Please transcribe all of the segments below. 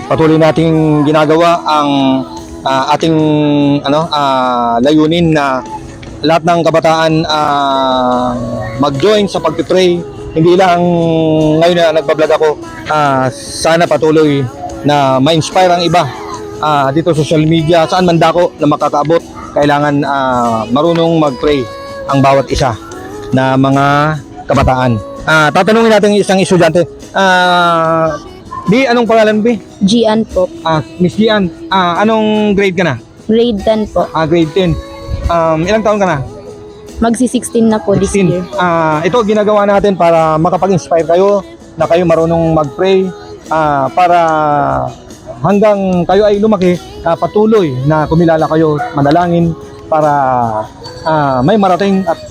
Patuloy nating ginagawa ang ating layunin na lahat ng kabataan mag-join sa pagpipray. Hindi lang ngayon na nagbablog ako, sana patuloy na ma-inspire ang iba dito sa social media, saan man dako na makakaabot. Kailangan marunong mag-pray ang bawat isa na mga kabataan. Tatanungin natin isang estudyante. Bi, anong pangalan, Bi? Gian po. Miss Gian, anong grade ka na? Grade 10 po. Grade 10. Ilang taon ka na? Magsi-16 na po this 16. year. Ito ginagawa natin para makapag-inspire kayo na kayo marunong mag-pray para hanggang kayo ay lumaki, patuloy na kumilala kayo, manalangin para may marating at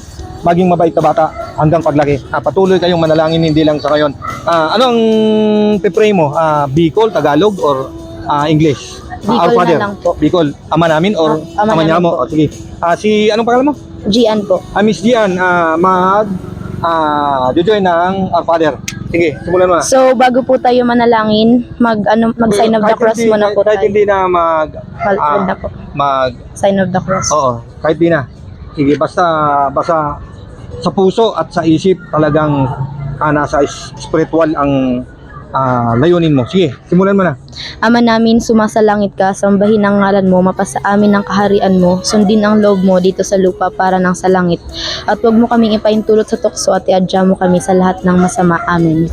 maging mabait na bata hanggang paglaki. Patuloy kayong manalangin, hindi lang sa ngayon. Ano ang pipray mo? Bicol, Tagalog, or English? Bicol Father, na lang po. Bicol, ama namin or Ama ama niya namin mo? po. Sige. Anong pangalan mo? Gian po. Miss Gian, join ng Our Father. Sige, simulan mo na. So, bago po tayo manalangin, mag-sign of the cross muna po kahit tayo. hindi na Wag na po. Sign of the cross. Oo, kahit di na. Sige, basta sa puso at sa isip talagang nasa spiritual ang layunin mo. Sige, simulan mo na. Ama namin, sumasalangit ka, sambahin ang ngalan mo, mapasa amin ang kaharian mo, sundin ang loob mo dito sa lupa para ng sa langit. At huwag mo kaming ipaintulot sa tukso at iadya mo kami sa lahat ng masama. Amen.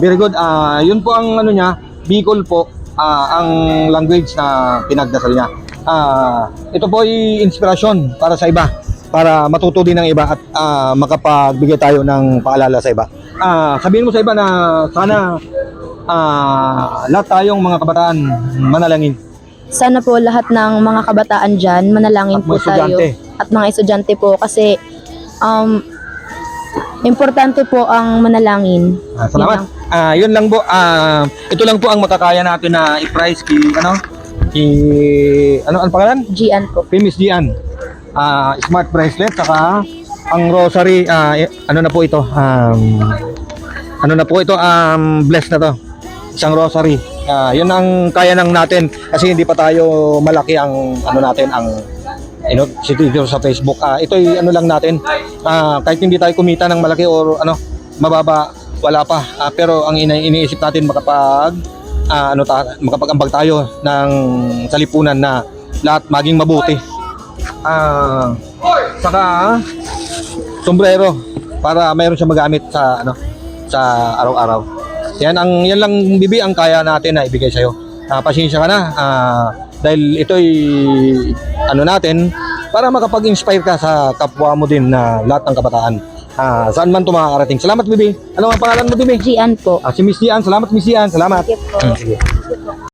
Very good. Yun po ang niya, Bicol po, ang language na pinagdasal niya. Ito po ay inspirasyon para sa iba, para matuto din ng iba at makapagbigay tayo ng paalala sa iba. Sabihin mo sa iba na sana lahat tayong mga kabataan manalangin. Sana po lahat ng mga kabataan dyan, manalangin At po mga tayo. estudyante. At mga estudyante po kasi importante po ang manalangin. Salamat. Yun lang po. Ito lang po ang makakaya natin na i-price ano ang pangalan? Gian po. Miss Gian. Smart bracelet saka ang rosary, ano na po ito? Blessed na to. Isang rosary. Yun ang kaya nang natin kasi hindi pa tayo malaki ang natin ang dito sa Facebook. Ito ay lang natin. Kahit hindi tayo kumita ng malaki or mababa, wala pa. Pero ang iniisip natin makapag-ambag tayo ng salipunan na lahat maging mabuti. Saka sombrero para mayroon siya magamit sa araw-araw. Yan lang, Bibi, ang kaya natin na ibigay sa iyo. Pasensya ka na dahil ito'y natin para makapag-inspire ka sa kapwa mo din na lahat ng kabataan. Saan man ito makakarating. Salamat, Bibi. Ano ang pangalan mo, Bibi? Gian po. Si Miss Gian. Salamat, Miss Gian. Salamat. Sige po. Sige.